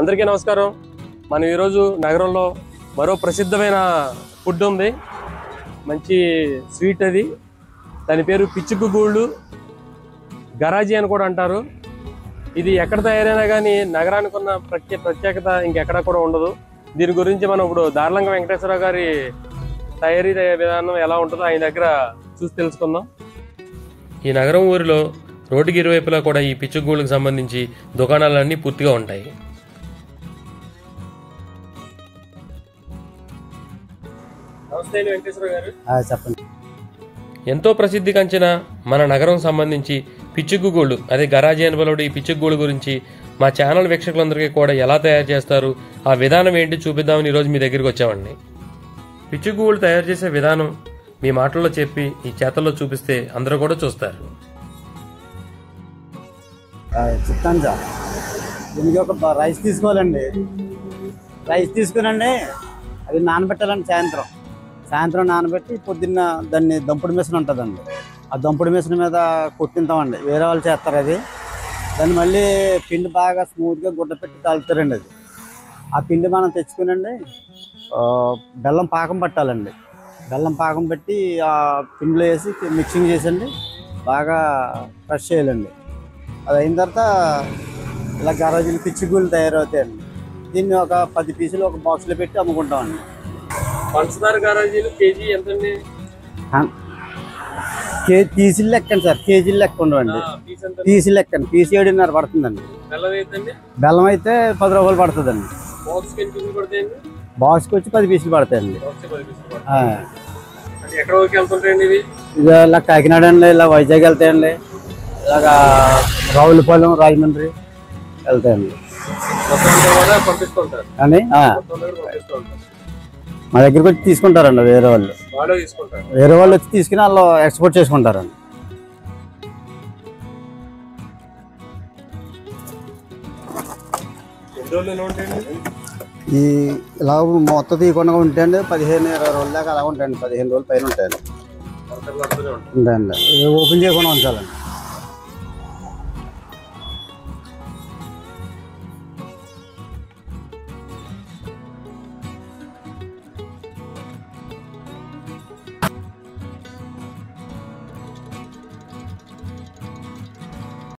అందరికీ నమస్కారం. మనం ఈరోజు నగరంలో మరో ప్రసిద్ధమైన ఫుడ్ ఉంది, మంచి స్వీట్. అది దాని పేరు పిచ్చుగుగూళ్ళు, గరాజీ అని కూడా అంటారు. ఇది ఎక్కడ తయారైనా కానీ నగరానికి ఉన్న ప్రత్యేకత ఇంకెక్కడ కూడా ఉండదు. దీని గురించి మనం ఇప్పుడు దార్లంగ వెంకటేశ్వరరావు గారి తయారీ విధానం ఎలా ఉంటుందో ఆయన దగ్గర చూసి తెలుసుకుందాం. ఈ నగరం ఊరిలో రోడ్డుకి ఇరువైపులా కూడా ఈ పిచ్చుగూళ్ళకి సంబంధించి దుకాణాలన్నీ పూర్తిగా ఉంటాయి. చెప్పండి. ఎంతో ప్రసిద్ధి కంచిన మన నగరం సంబంధించి పిచ్చుగుగూళ్ళు, అదే గరాజీ అని పిలువడే ఈ పిచ్చుగూళ్ళ గురించి మా ఛానల్ వీక్షకులందరికీ కూడా ఎలా తయారు చేస్తారు, ఆ విధానం ఏంటి చూపిద్దామని ఈరోజు మీ దగ్గరికి వచ్చామండి. పిచ్చుగూళ్ళు తయారు చేసే విధానం మీ మాటల్లో చెప్పి ఈ చేతల్లో చూపిస్తే అందరూ కూడా చూస్తారు. చెప్తాను సార్. దీనికి ఒక రైస్ తీసుకోవాలండి. రైస్ తీసుకునండి, అది నానబెట్టాలండి. సాయంత్రం నానబెట్టి పొద్దున్న దాన్ని దంపుడు మిషన్ ఉంటుందండి, ఆ దంపుడు మిషన్ మీద కొట్టింటామండి. వేరే వాళ్ళు చేస్తారు అది. దాన్ని మళ్ళీ పిండి బాగా స్మూత్గా గుడ్డ పెట్టి కలుపుతారండి. అది ఆ పిండి మనం తెచ్చుకునండి బెల్లం పాకం పట్టాలండి. బెల్లం పాకం పెట్టి ఆ పిండిలో వేసి మిక్సింగ్ చేసండి, బాగా క్రష్ చేయాలండి. అది అయిన తర్వాత ఇలా గరాజీలు పిచ్చుగూళ్ళు తయారవుతాయండి. దీన్ని ఒక 10 పీసులు ఒక బాక్స్లో పెట్టి అమ్ముకుంటామండి. పంచదార గరాజీలు కేజీ ఎంతండి? పీసులు లెక్కండి సార్, కేజీలు లెక్క ఉండవండి. పీసులు లెక్కండి, పీసు 7.5 పడుతుందండి. బెల్లం అయితే 10 రూపాయలు పడుతుందండి. బాక్స్కి వచ్చి 10 పీసులు పడతాయండి. ఇక ఇలా కాకినాడ అండి, ఇలా వైజాగ్ వెళ్తాయండి, ఇలాగా రావులపాలెం, రాజమండ్రి వెళ్తాయండి. కానీ మా దగ్గరకు వచ్చి తీసుకుంటారండి వేరే వాళ్ళు వచ్చి తీసుకుని వాళ్ళు ఎక్స్పోర్ట్ చేసుకుంటారండి. ఈ ఇలా మొత్తం తీయకుండా ఉంటాయండి 15-20 రోజుల దాకా అలా ఉంటాయండి. 15 రోజుల పైన ఉంటాయండి. ఉంటాయండి. ఓపెన్ చేయకుండా ఉంచాలండి.